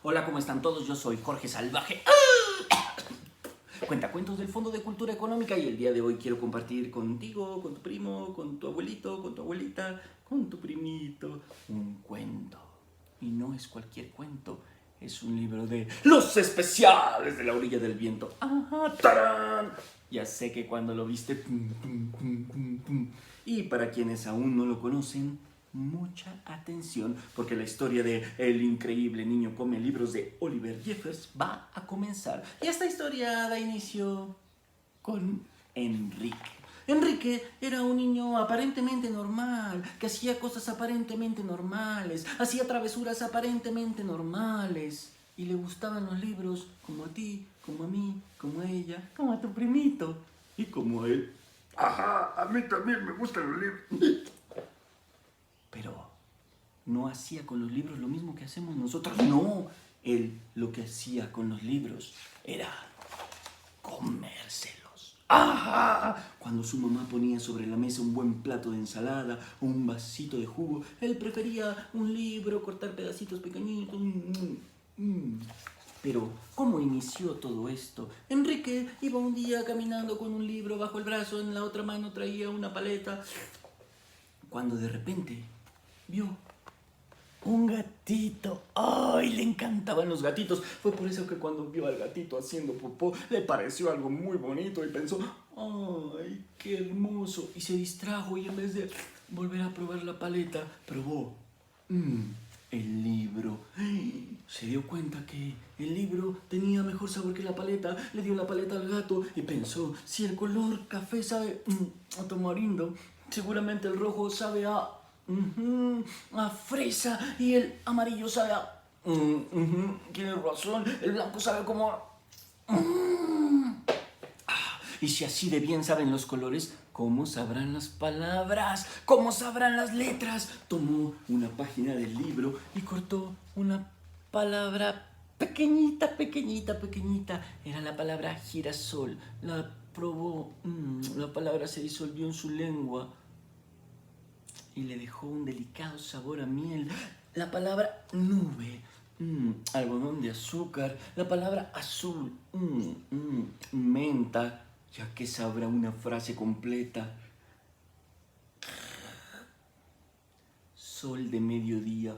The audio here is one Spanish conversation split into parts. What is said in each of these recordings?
Hola, ¿cómo están todos? Yo soy Jorge Salvaje. Cuentacuentos del Fondo de Cultura Económica y el día de hoy quiero compartir contigo, con tu primo, con tu abuelito, con tu abuelita, con tu primito, un cuento. Y no es cualquier cuento, es un libro de Los Especiales de la Orilla del Viento. ¡Ajá! ¡Tarán! Ya sé que cuando lo viste... pum, pum, pum, pum, pum. Y para quienes aún no lo conocen, mucha atención, porque la historia de El increíble niño come libros de Oliver Jeffers va a comenzar. Y esta historia da inicio con Enrique. Enrique era un niño aparentemente normal, que hacía cosas aparentemente normales, hacía travesuras aparentemente normales. Y le gustaban los libros como a ti, como a mí, como a ella, como a tu primito y como a él. Ajá, a mí también me gustan los libros. Pero no hacía con los libros lo mismo que hacemos nosotros. No, él lo que hacía con los libros era comérselos. ¡Ajá! Cuando su mamá ponía sobre la mesa un buen plato de ensalada o un vasito de jugo, él prefería un libro, cortar pedacitos pequeñitos. Pero, ¿cómo inició todo esto? Enrique iba un día caminando con un libro bajo el brazo, en la otra mano traía una paleta, cuando de repente vio un gatito. ¡Ay! Le encantaban los gatitos. Fue por eso que cuando vio al gatito haciendo popó, le pareció algo muy bonito y pensó, ¡ay, qué hermoso! Y se distrajo y en vez de volver a probar la paleta, probó el libro. Se dio cuenta que el libro tenía mejor sabor que la paleta. Le dio la paleta al gato y pensó, si el color café sabe a tamarindo, seguramente el rojo sabe a fresa y el amarillo sabe a... tiene razón, el blanco sabe como a... Y si así de bien saben los colores, ¿cómo sabrán las palabras? ¿Cómo sabrán las letras? Tomó una página del libro y cortó una palabra pequeñita, pequeñita, pequeñita. Era la palabra girasol. La probó, la palabra se disolvió en su lengua y le dejó un delicado sabor a miel. La palabra nube, algodón de azúcar. La palabra azul, menta. Ya que sabrá una frase completa. Sol de mediodía.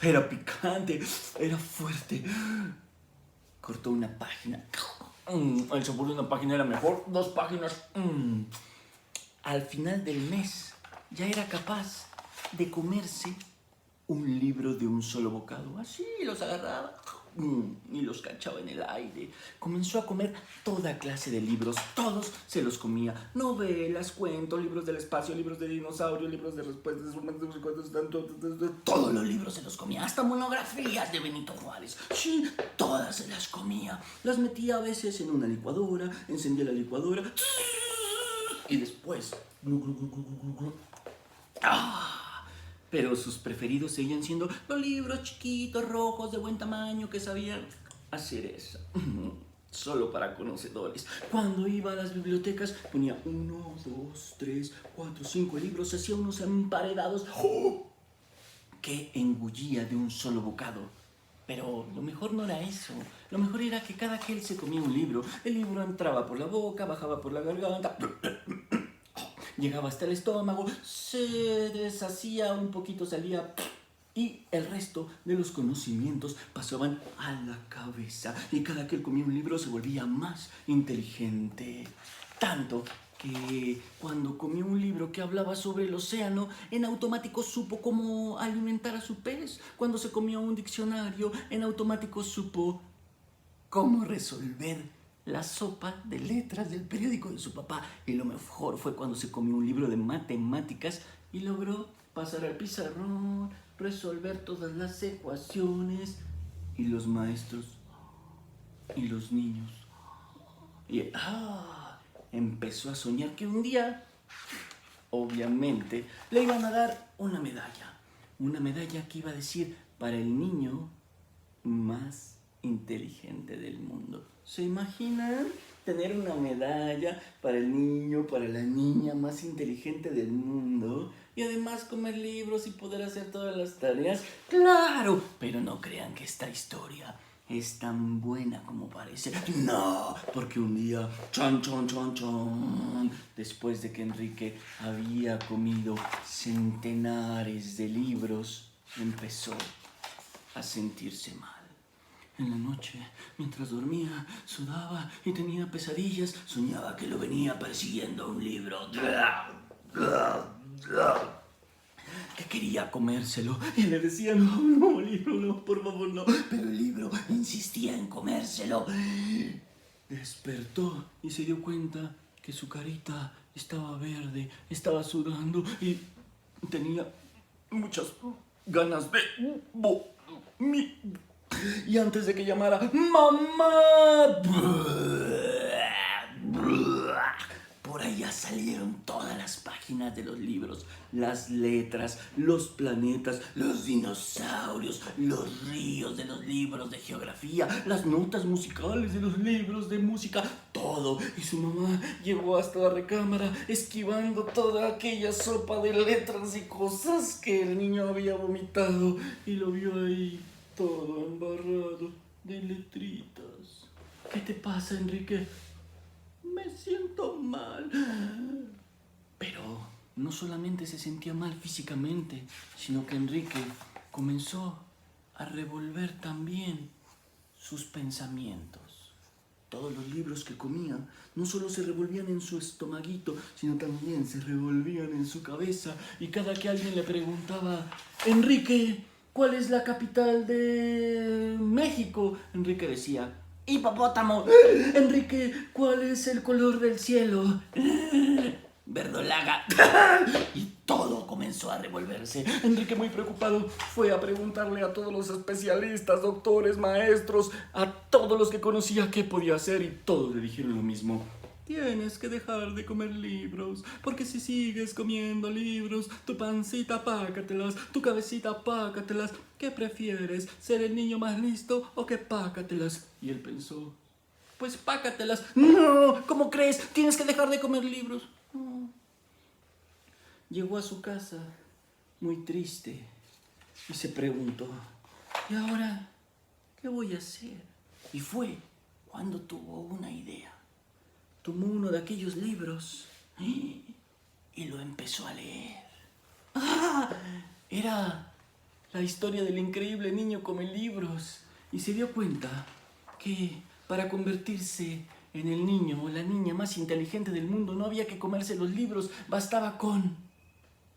Era picante, era fuerte. Cortó una página. El sabor de una página era mejor. 2 páginas. Al final del mes ya era capaz de comerse un libro de un solo bocado. Así los agarraba y los cachaba en el aire. Comenzó a comer toda clase de libros. Todos se los comía. Novelas, cuentos, libros del espacio, libros de dinosaurios, libros de respuestas, todos los libros se los comía. Hasta monografías de Benito Juárez. Sí, todas se las comía. Las metía a veces en una licuadora, encendía la licuadora y después... Pero sus preferidos seguían siendo los libros chiquitos, rojos, de buen tamaño, que sabían hacer eso. Solo para conocedores. Cuando iba a las bibliotecas ponía 1, 2, 3, 4, 5 libros, hacía unos emparedados que engullía de un solo bocado. Pero lo mejor no era eso. Lo mejor era que cada que él se comía un libro, el libro entraba por la boca, bajaba por la garganta, llegaba hasta el estómago, se deshacía un poquito, salía y el resto de los conocimientos pasaban a la cabeza. Y cada que él comía un libro se volvía más inteligente. Tanto que cuando comió un libro que hablaba sobre el océano, en automático supo cómo alimentar a su pez. Cuando se comió un diccionario, en automático supo cómo resolver la sopa de letras del periódico de su papá. Y lo mejor fue cuando se comió un libro de matemáticas y logró pasar al pizarrón, resolver todas las ecuaciones. Y los maestros y los niños. Y empezó a soñar que un día, obviamente, le iban a dar una medalla. Una medalla que iba a decir para el niño más inteligente del mundo. ¿Se imaginan tener una medalla para el niño, para la niña más inteligente del mundo? Y además comer libros y poder hacer todas las tareas. ¡Claro! Pero no crean que esta historia es tan buena como parece. No, porque un día, después de que Enrique había comido centenares de libros, empezó a sentirse mal. En la noche, mientras dormía, sudaba y tenía pesadillas, soñaba que lo venía persiguiendo un libro. Que quería comérselo y le decía, no, libro, no, por favor, no. Pero el libro insistía en comérselo. Despertó y se dio cuenta que su carita estaba verde, estaba sudando y tenía muchas ganas de vomir. Y antes de que llamara ¡Mamá! Por allá salieron todas las páginas de los libros, las letras, los planetas, los dinosaurios, los ríos de los libros de geografía, las notas musicales de los libros de música, todo. Y su mamá llegó hasta la recámara esquivando toda aquella sopa de letras y cosas que el niño había vomitado y lo vio ahí todo embarrado de letritas. ¿Qué te pasa, Enrique? Me siento mal. Pero no solamente se sentía mal físicamente, sino que Enrique comenzó a revolver también sus pensamientos. Todos los libros que comía no solo se revolvían en su estomaguito, sino también se revolvían en su cabeza. Y cada que alguien le preguntaba, Enrique, ¿cuál es la capital de México? Enrique decía, hipopótamo. Enrique, ¿cuál es el color del cielo? Verdolaga. Y todo comenzó a revolverse. Enrique, muy preocupado, fue a preguntarle a todos los especialistas, doctores, maestros, a todos los que conocía qué podía hacer, y todos le dijeron lo mismo. Tienes que dejar de comer libros, porque si sigues comiendo libros, tu pancita pácatelas, tu cabecita pácatelas. ¿Qué prefieres, ser el niño más listo o que pácatelas? Y él pensó, pues pácatelas. No, ¿cómo crees? Tienes que dejar de comer libros. No. Llegó a su casa muy triste y se preguntó, ¿y ahora qué voy a hacer? Y fue cuando tuvo una idea. Tomó uno de aquellos libros y lo empezó a leer. ¡Ah! Era la historia del increíble niño come libros. Y se dio cuenta que para convertirse en el niño o la niña más inteligente del mundo no había que comerse los libros, bastaba con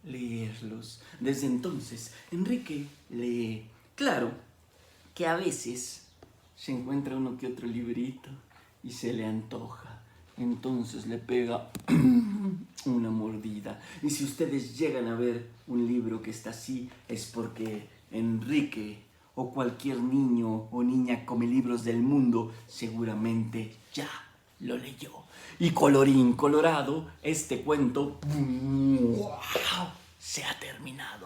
leerlos. Desde entonces, Enrique lee. Claro que a veces se encuentra uno que otro librito y se le antoja. Entonces le pega una mordida. Y si ustedes llegan a ver un libro que está así, es porque Enrique o cualquier niño o niña come libros del mundo seguramente ya lo leyó. Y colorín colorado, este cuento se ha terminado.